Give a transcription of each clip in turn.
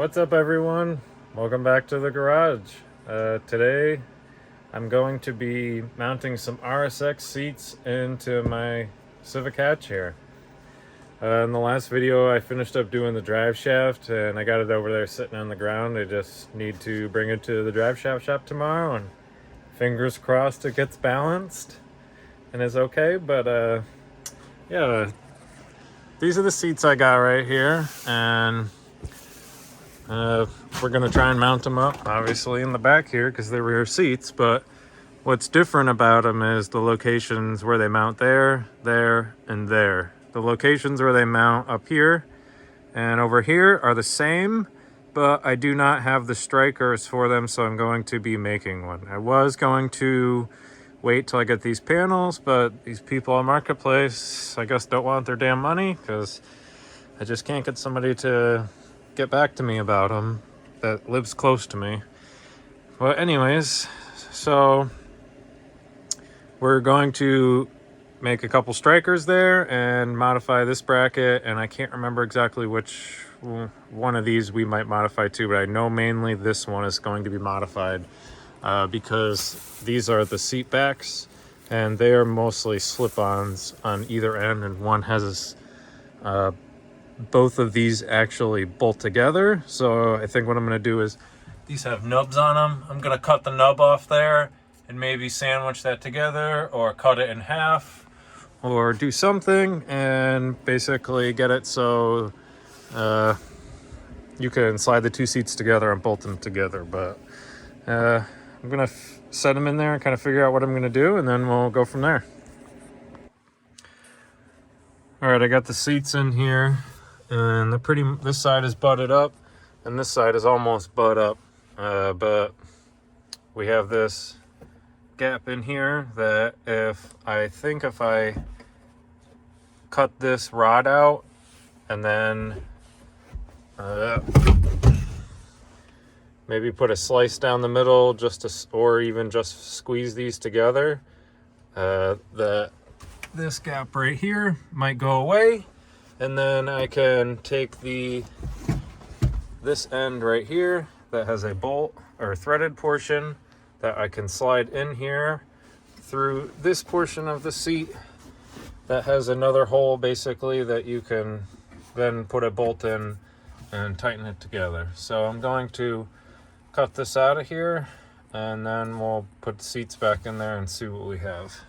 What's up, everyone? Welcome back to the garage. Today I'm going to be mounting some RSX seats into my Civic hatch here. In the last video I finished up doing the drive shaft and I got it over there sitting on the ground. I just need to bring it to the drive shaft shop tomorrow and fingers crossed it gets balanced and is okay. But yeah, these are the seats I got right here, and we're going to try and mount them up, obviously, in the back here because they're rear seats. But what's different about them is the locations where they mount there, and there. The locations where they mount up here and over here are the same, but I do not have the strikers for them, so I'm going to be making one. I was going to wait till I get these panels, but these people on Marketplace, I guess, don't want their damn money because I just can't get somebody to get back to me about them that lives close to me. Well, anyways, so we're going to make a couple strikers there and modify this bracket, and I can't remember exactly which one of these we might modify too, but I know mainly this one is going to be modified because these are the seat backs and they are mostly slip-ons on either end, and one has both of these actually bolt together. So I think what I'm going to do is, these have nubs on them. I'm going to cut the nub off there and maybe sandwich that together or cut it in half or do something and basically get it so you can slide the two seats together and bolt them together. But I'm going to set them in there and kind of figure out what I'm going to do, and then we'll go from there. All right, I got the seats in here, and they're this side is butted up and this side is almost butt up, but we have this gap in here that if I cut this rod out and then maybe put a slice down the middle or even just squeeze these together, this gap right here might go away, and then I can take this end right here that has a bolt or threaded portion that I can slide in here through this portion of the seat that has another hole basically that you can then put a bolt in and tighten it together. So I'm going to cut this out of here and then we'll put the seats back in there and see what we have.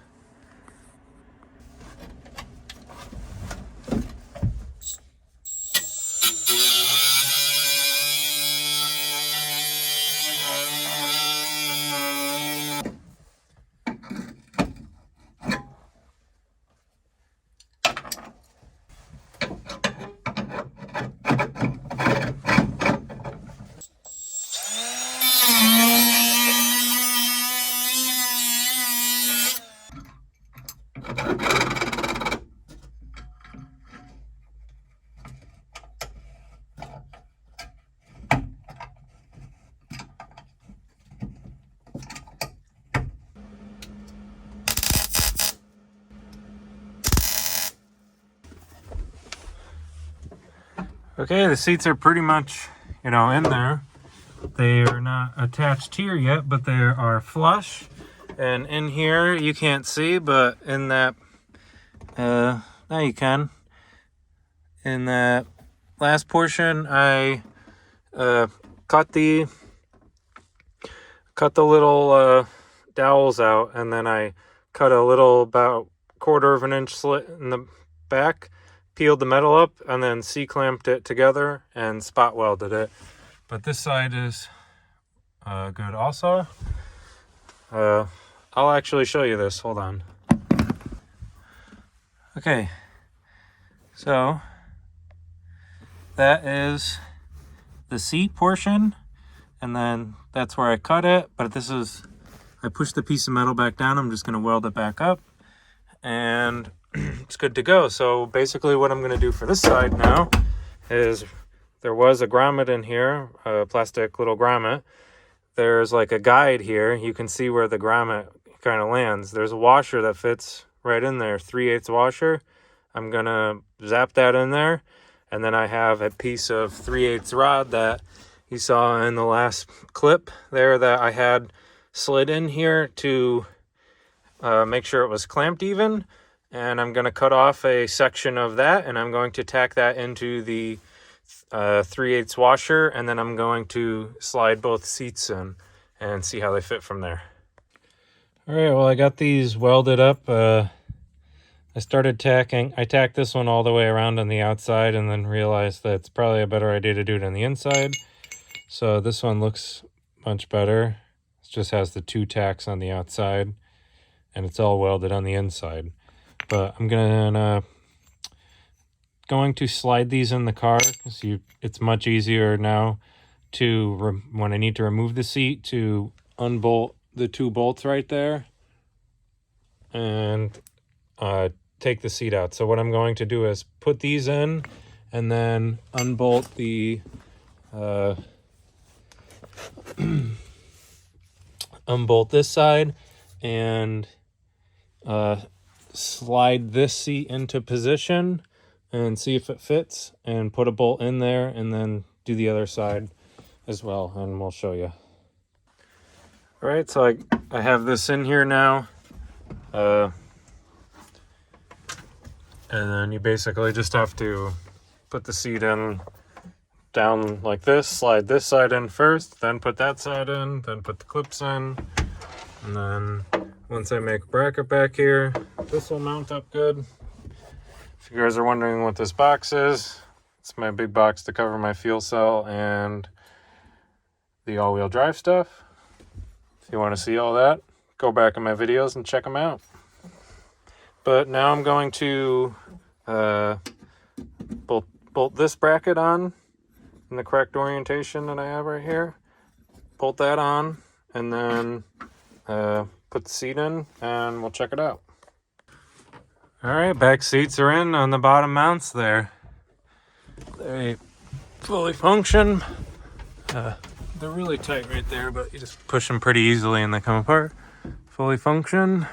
Okay, the seats are pretty much, in there. They are not attached here yet, but they are flush. And in here, you can't see, but in that, now you can. In that last portion, I cut the little dowels out, and then I cut a little about 1/4 of an inch slit in the back, peeled the metal up, and then C-clamped it together and spot welded it. But this side is good also. I'll actually show you this. Hold on. Okay. So that is the seat portion, and then that's where I cut it. But I pushed the piece of metal back down. I'm just going to weld it back up, and it's good to go. So basically what I'm going to do for this side now is, there was a grommet in here, a plastic little grommet. There's like a guide here. You can see where the grommet kind of lands. There's a washer that fits right in there, 3/8 washer. I'm going to zap that in there, and then I have a piece of 3/8 rod that you saw in the last clip there that I had slid in here to make sure it was clamped even. And I'm going to cut off a section of that, and I'm going to tack that into the 3/8 washer, and then I'm going to slide both seats in and see how they fit from there. All right, well, I got these welded up. I started tacking. I tacked this one all the way around on the outside and then realized that it's probably a better idea to do it on the inside. So this one looks much better. It just has the 2 tacks on the outside, and it's all welded on the inside. But I'm going to slide these in the car because it's much easier now to, when I need to remove the seat, to unbolt the 2 bolts right there and take the seat out. So what I'm going to do is put these in and then unbolt the unbolt this side and slide this seat into position and see if it fits, and put a bolt in there, and then do the other side as well, and we'll show you. All right, so I have this in here now, and then you basically just have to put the seat in down like this, slide this side in first, then put that side in, then put the clips in, and then once I make a bracket back here, this will mount up good. If you guys are wondering what this box is, it's my big box to cover my fuel cell and the all-wheel drive stuff. If you want to see all that, go back in my videos and check them out. But now I'm going to bolt this bracket on in the correct orientation that I have right here. Bolt that on, and then put the seat in, and we'll check it out. All right, back seats are in on the bottom mounts there. They fully function. They're really tight right there, but you just push them pretty easily and they come apart. Fully function.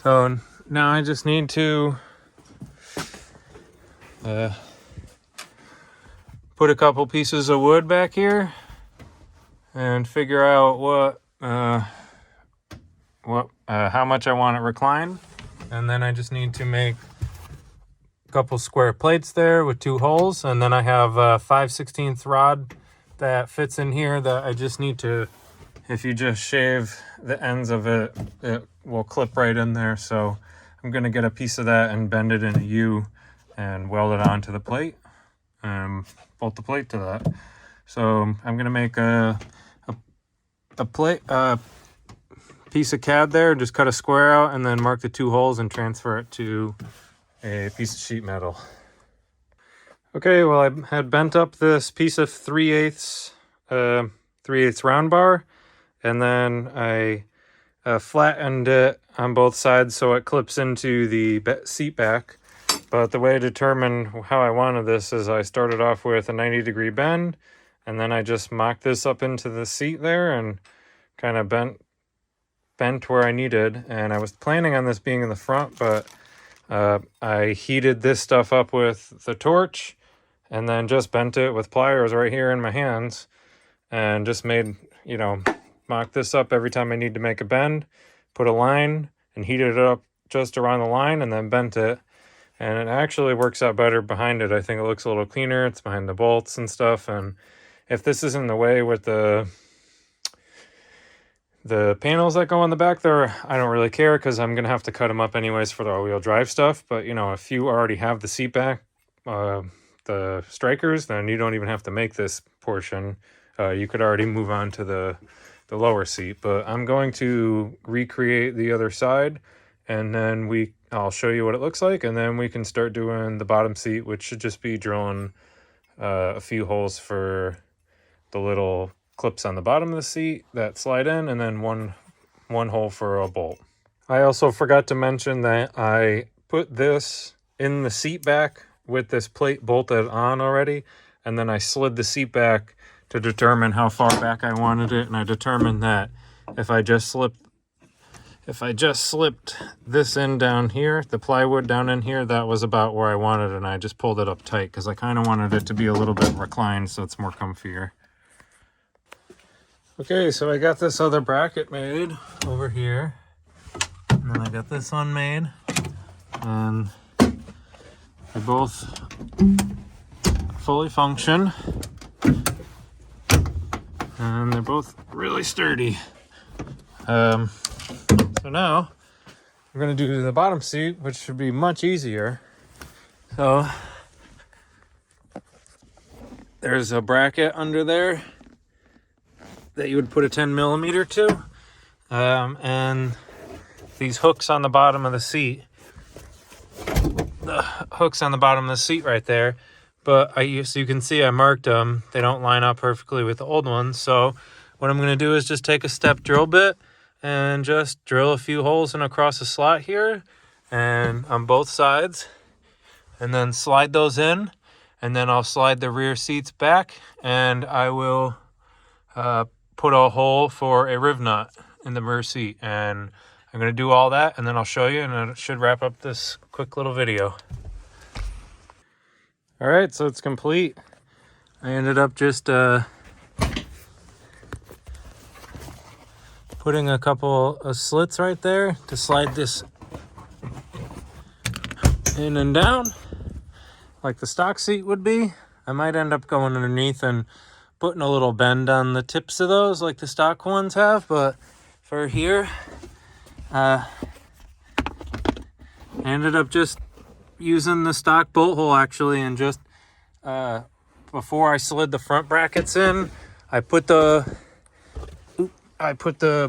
So now I just need to put a couple pieces of wood back here and figure out how much I want it reclined. And then I just need to make a couple square plates there with 2 holes. And then I have a 5/16 rod that fits in here that I just need to, if you just shave the ends of it, it will clip right in there. So I'm going to get a piece of that and bend it in a U and weld it onto the plate and bolt the plate to that. So I'm going to make a piece of CAD there, just cut a square out and then mark the 2 holes and transfer it to a piece of sheet metal. Okay, well, I had bent up this piece of 3/8 round bar, and then I flattened it on both sides so it clips into the seat back. But the way to determine how I wanted this is I started off with a 90-degree bend, and then I just mocked this up into the seat there and kind of bent where I needed. And I was planning on this being in the front, but I heated this stuff up with the torch and then just bent it with pliers right here in my hands and just made, mocked this up every time I need to make a bend, put a line and heated it up just around the line and then bent it. And it actually works out better behind it. I think it looks a little cleaner. It's behind the bolts and stuff. And if this is in the way with the panels that go on the back there, I don't really care because I'm going to have to cut them up anyways for the all-wheel drive stuff. But, if you already have the seat back, the strikers, then you don't even have to make this portion. You could already move on to the lower seat. But I'm going to recreate the other side, and then I'll show you what it looks like, and then we can start doing the bottom seat, which should just be drilling a few holes for the little clips on the bottom of the seat that slide in, and then one hole for a bolt. I also forgot to mention that I put this in the seat back with this plate bolted on already, and then I slid the seat back to determine how far back I wanted it, and I determined that if I just slipped this in down here, the plywood down in here, that was about where I wanted it, and I just pulled it up tight because I kind of wanted it to be a little bit reclined so it's more comfier. Okay, so I got this other bracket made over here, and then I got this one made, and they both fully function, and they're both really sturdy. So now we're gonna do the bottom seat, which should be much easier. So there's a bracket under there that you would put a 10mm to, and these hooks on the bottom of the seat, right there. But so you can see I marked them. They don't line up perfectly with the old ones. So what I'm going to do is just take a step drill bit and just drill a few holes in across the slot here and on both sides, and then slide those in, and then I'll slide the rear seats back, and I will put a hole for a riv nut in the rear seat. And I'm going to do all that, and then I'll show you, and it should wrap up this quick little video. All right, so it's complete. I ended up just putting a couple of slits right there to slide this in and down like the stock seat would be. I might end up going underneath and putting a little bend on the tips of those like the stock ones have, but for here, I ended up just using the stock bolt hole actually, and just before I slid the front brackets in, I put the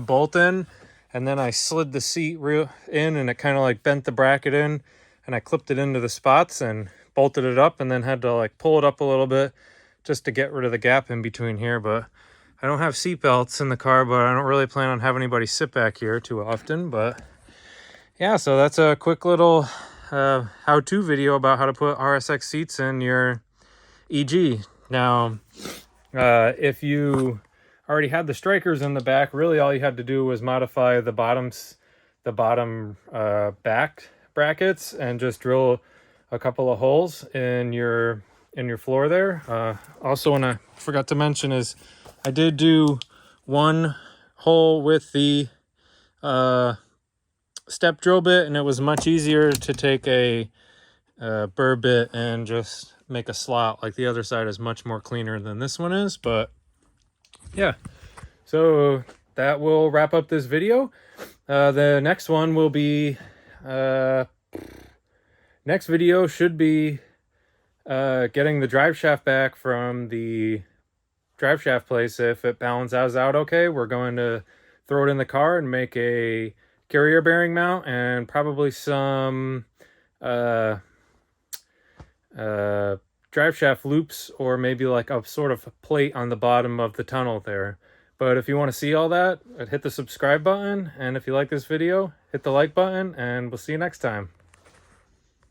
bolt in, and then I slid the seat in, and it kind of like bent the bracket in, and I clipped it into the spots and bolted it up, and then had to like pull it up a little bit just to get rid of the gap in between here. But I don't have seat belts in the car, but I don't really plan on having anybody sit back here too often. But yeah, so that's a quick little how-to video about how to put RSX seats in your EG. Now, if you already had the strikers in the back, really all you had to do was modify the bottom back brackets and just drill a couple of holes in your floor there. Also, what I forgot to mention is I did do one hole with the step drill bit, and it was much easier to take a burr bit and just make a slot. Like the other side is much more cleaner than this one is. But yeah, so that will wrap up this video. The next one will be next video should be getting the drive shaft back from the drive shaft place. If it balances out okay, we're going to throw it in the car and make a carrier bearing mount, and probably some drive shaft loops, or maybe like a sort of plate on the bottom of the tunnel there. But if you want to see all that, hit the subscribe button, and if you like this video, hit the like button, and we'll see you next time.